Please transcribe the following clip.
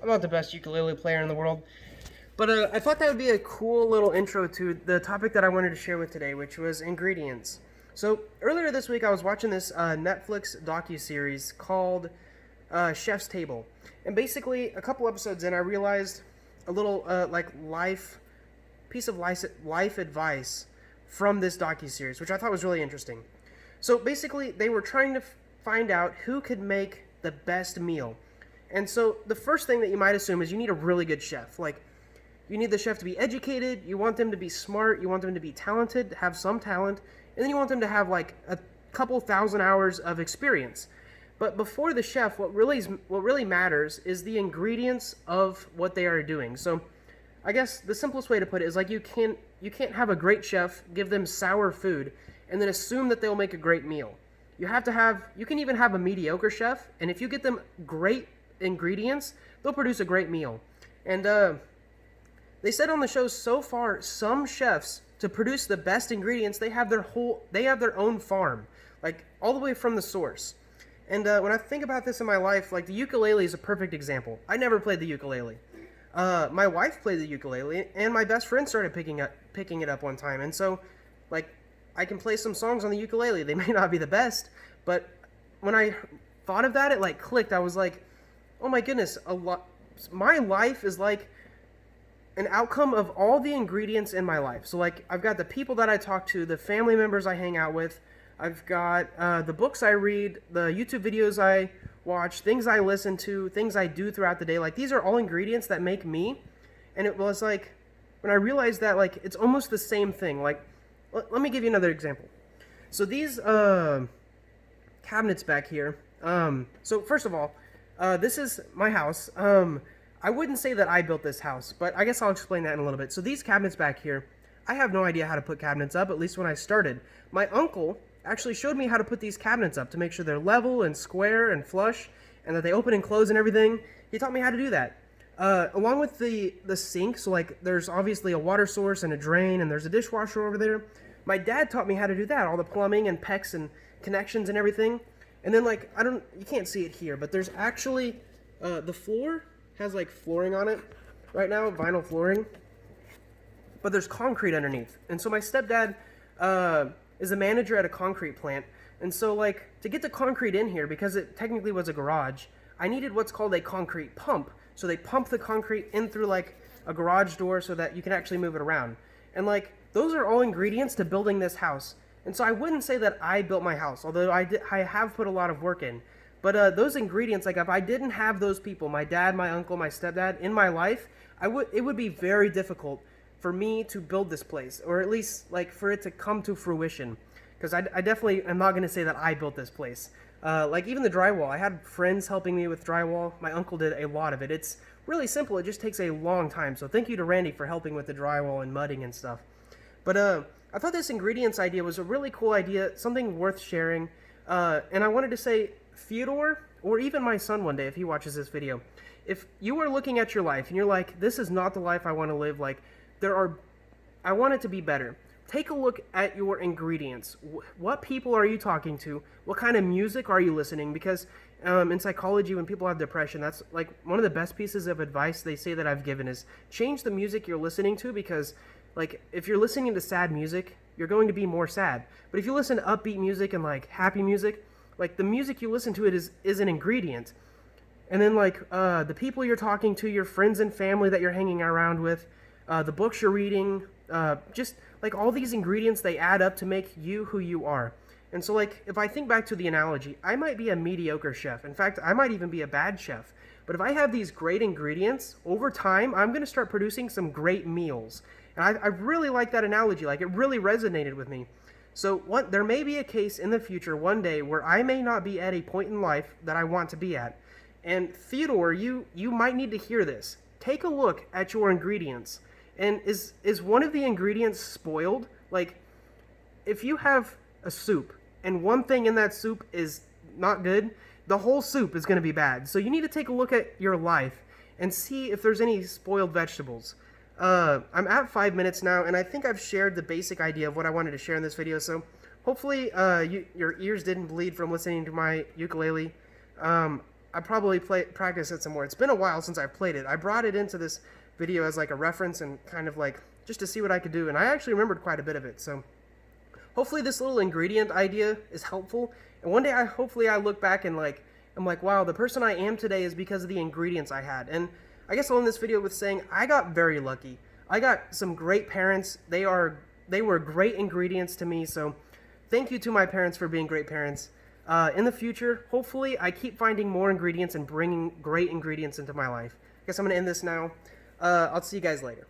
I'm not the best ukulele player in the world, but I thought that would be a cool little intro to the topic that I wanted to share with today, which was ingredients. So earlier this week, I was watching this Netflix docu-series called Chef's Table, and basically a couple episodes in, I realized a little piece of life advice from this docu-series, which I thought was really interesting. So basically, they were trying to find out who could make the best meal. And so the first thing that you might assume is you need a really good chef. Like, you need the chef to be educated, you want them to be smart, you want them to be talented, have some talent, and then you want them to have like a couple thousand hours of experience. But before the chef, what really matters is the ingredients of what they are doing. So I guess the simplest way to put it is like you can't have a great chef, give them sour food, and then assume that they'll make a great meal. You can even have a mediocre chef, and if you get them great ingredients, they'll produce a great meal. And they said on the show so far, some chefs, to produce the best ingredients, they have their own farm, like all the way from the source. And when I think about this in my life, like the ukulele is a perfect example. I never played the ukulele. My wife played the ukulele, and my best friend started picking it up one time. And so, like, I can play some songs on the ukulele. They may not be the best, but when I thought of that, it like clicked. I was like, oh my goodness, my life is like an outcome of all the ingredients in my life. So like, I've got the people that I talk to, the family members I hang out with, I've got the books I read, the YouTube videos I watch, things I listen to, things I do throughout the day. Like, these are all ingredients that make me. And it was like, when I realized that, like, it's almost the same thing. Like, let me give you another example. So these cabinets back here. So first of all, this is my house. I wouldn't say that I built this house, but I guess I'll explain that in a little bit. So these cabinets back here, I have no idea how to put cabinets up, at least when I started. My uncle actually showed me how to put these cabinets up to make sure they're level and square and flush, and that they open and close and everything. He taught me how to do that. Along with the sink, so like there's obviously a water source and a drain, and there's a dishwasher over there. My dad taught me how to do that, all the plumbing and PEX and connections and everything. And then like, you can't see it here, but there's actually, the floor has like flooring on it right now, vinyl flooring, but there's concrete underneath. And so my stepdad is a manager at a concrete plant, and so like to get the concrete in here, because it technically was a garage, I needed what's called a concrete pump. So they pump the concrete in through like a garage door so that you can actually move it around. And like, those are all ingredients to building this house. And so I wouldn't say that I built my house, although I have put a lot of work in. But those ingredients, like if I didn't have those people, my dad, my uncle, my stepdad, in my life, it would be very difficult for me to build this place, or at least like for it to come to fruition. Because I definitely am not going to say that I built this place. Like even the drywall, I had friends helping me with drywall. My uncle did a lot of it. It's really simple. It just takes a long time. So thank you to Randy for helping with the drywall and mudding and stuff. But I thought this ingredients idea was a really cool idea, something worth sharing. And I wanted to say, Theodore, or even my son one day if he watches this video, if you are looking at your life and you're like, this is not the life I want to live, like I want it to be better. Take a look at your ingredients. What people are you talking to? What kind of music are you listening? Because in psychology, when people have depression, that's like one of the best pieces of advice they say that I've given is change the music you're listening to, because like if you're listening to sad music, you're going to be more sad. But if you listen to upbeat music and like happy music, like the music you listen to is an ingredient. And then like the people you're talking to, your friends and family that you're hanging around with, the books you're reading, just like all these ingredients, they add up to make you who you are. And so like, if I think back to the analogy, I might be a mediocre chef. In fact, I might even be a bad chef. But if I have these great ingredients, over time, I'm going to start producing some great meals. And I really like that analogy. Like, it really resonated with me. So there may be a case in the future one day where I may not be at a point in life that I want to be at. And Theodore, you might need to hear this. Take a look at your ingredients. And is one of the ingredients spoiled? Like, if you have a soup and one thing in that soup is not good, the whole soup is going to be bad. So you need to take a look at your life and see if there's any spoiled vegetables. I'm at 5 minutes now, and I think I've shared the basic idea of what I wanted to share in this video. So hopefully your ears didn't bleed from listening to my ukulele. I probably practice it some more. It's been a while since I've played it. I brought it into this video as like a reference and kind of like just to see what I could do, and I actually remembered quite a bit of it. So hopefully this little ingredient idea is helpful, and one day hopefully I look back and like I'm like, wow, the person I am today is because of the ingredients I had. And I guess I'll end this video with saying I got very lucky. I got some great parents. They were great ingredients to me. So thank you to my parents for being great parents. In the future, hopefully I keep finding more ingredients and bringing great ingredients into my life. I guess I'm going to end this now. I'll see you guys later.